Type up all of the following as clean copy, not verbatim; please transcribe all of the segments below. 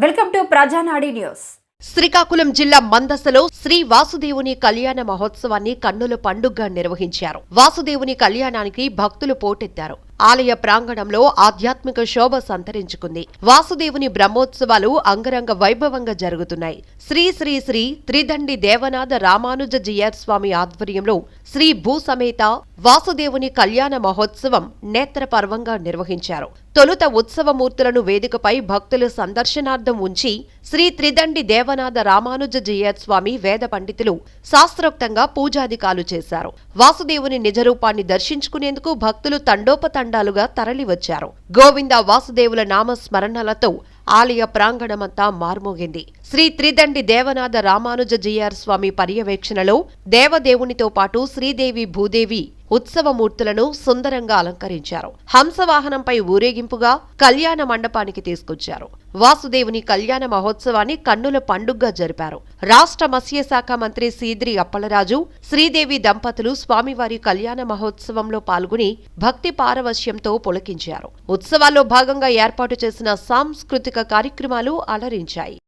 Welcome to ప్రజానాడి news. Srikakulam జిల్లా మందసలో శ్రీ వాసుదేవుని కళ్యాణ మహోత్సవాన్ని కన్నుల పండుగగా నిర్వహించారు. వాసుదేవుని కళ్యాణానికి భక్తులు పోటెత్తారు. ఆలయ ప్రాంగణంలో ఆధ్యాత్మిక శోభ సంతరించుకుంది. వాసుదేవుని బ్రహ్మోత్సవాలు అంగరంగ వైభవంగా జరుగుతున్నాయి. శ్రీ శ్రీ శ్రీ త్రిదండి దేవనాథ రామానుజ జియర్ స్వామి ఆధ్వర్యంలో శ్రీ భూసమేత వాసుదేవుని కళ్యాణ మహోత్సవం నేత్రపర్వంగా నిర్వహించారు. తొలుత ఉత్సవమూర్తులను వేదికపై భక్తుల సందర్శనార్థం ఉంచి శ్రీ త్రిదండి దేవనాథ రామానుజ జియర్ స్వామి వేద పండితులు శాస్త్రోక్తంగా పూజాధికాలు చేశారు. వాసుదేవుని నిజరూపాన్ని దర్శించుకునేందుకు భక్తులు తండోపతండాలుగా తరలివచ్చారు. గోవింద వాసుదేవుల నామస్మరణలతో ఆలయ ప్రాంగణమంతా మార్మోగింది. శ్రీ త్రిదండి దేవనాథ రామానుజ జియర్ స్వామి పర్యవేక్షణలో దేవదేవునితో పాటు శ్రీదేవి భూదేవి ఉత్సవమూర్తులను సుందరంగా అలంకరించారు. హంసవాహనంపై ఊరేగింపుగా కళ్యాణ మండపానికి తీసుకొచ్చారు. వాసుదేవుని కళ్యాణ మహోత్సవాన్ని కన్నుల పండుగగా జరిపారు. రాష్ట్ర మత్స్యశాఖ మంత్రి సీద్రి అప్పలరాజు, శ్రీదేవి దంపతులు స్వామివారి కళ్యాణ మహోత్సవంలో పాల్గొని భక్తి పారవశ్యంతో పులకించారు. ఉత్సవాల్లో భాగంగా ఏర్పాటు చేసిన సాంస్కృతిక కార్యక్రమాలు అలరించాయి.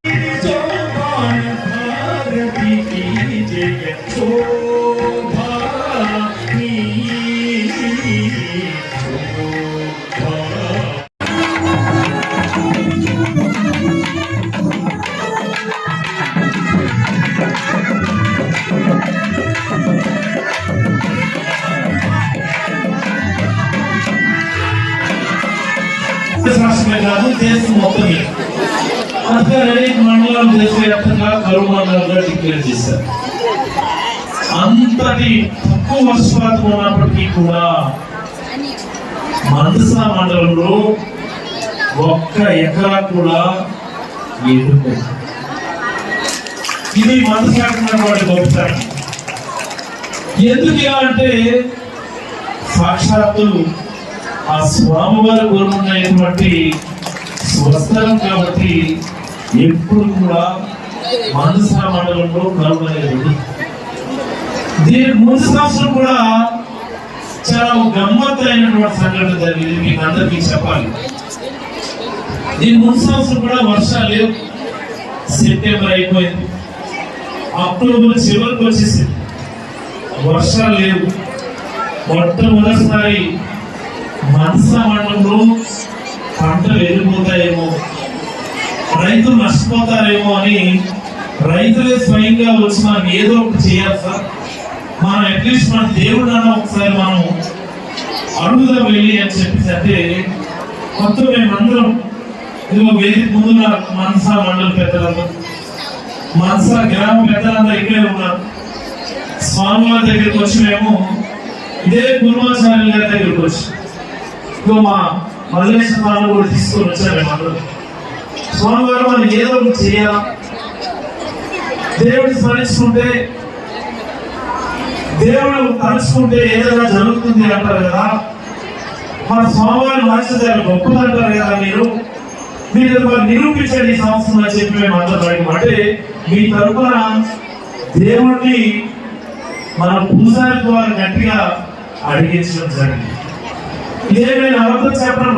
దేశం మొత్తం మండలం దేశవ్యాప్తంగా కరువు మండలంగా డిక్లేర్ చేశారు. అంతటి తక్కువ వర్షపాతం ఉన్నప్పటికీ కూడా మందస మండలంలో ఒక్క ఎకరా కూడా ఎదుర్కొంది. ఇది మందసాకున్నటువంటి గొప్పతనం. ఎందుకు ఇలా అంటే సాక్షాత్తు ఆ స్వామివారి కోరుకున్నటువంటి స్వస్థలం కాబట్టి ఎప్పుడు కూడా మందస మండలంలో కరువు అనేది. దీనికి ముందు సంవత్సరం కూడా చాలా గమ్మత్తు అయినటువంటి సంఘటన జరిగింది. మీకు అందరికీ చెప్పాలి. దీని ముందు సంవత్సరం కూడా వర్షాలు లేవు. సెప్టెంబర్ అయిపోయింది, అక్టోబర్ చివరికి వచ్చేసింది, వర్షాలు లేవు. మొట్టమొదటిసారి మందస మండలంలో పంటలు వెళ్ళిపోతాయేమో, రైతులు నష్టపోతారేమో అని రైతులే స్వయంగా వచ్చి మనం ఏదో ఒకటి చేయాలి సార్, మనం అట్లీస్ట్ మన దేవుడు అన్న ఒకసారి మనం అడుగుదా వెళ్ళి అని చెప్పేసి అంటే మొత్తం మేమందరం ఇదిగో వేదిక ముందున్న మనస మండలి పెద్దలందరూ, మనస గ్రామ పెద్దలందరూ ఇక్కడే ఉన్నారు. స్వామివారి దగ్గరికి వచ్చి మేము ఇదే గురువాచార్యుల గారి దగ్గరికి వచ్చి మా మల్లేశ్వర కూడా తీసుకొని వచ్చారు. మేమందరం స్వామివారు మనం ఏదో ఒకటి చేయాలా, దేవుడిని స్మరించుకుంటే దేవుడు తలుచుకుంటే ఏదైనా జరుగుతుంది అంటారు కదా, మన స్వామివారి మనసు గొప్పదంటారు కదా, మీరు నిరూపించండి ఈ సంవత్సరం అని చెప్పి మేము అందరం అంటే మీ తరఫున దేవుడిని మన పూజారి ద్వారా గట్టిగా అడిగించడం జరిగింది. ఇదే నేను అబద్ధం చెప్పడం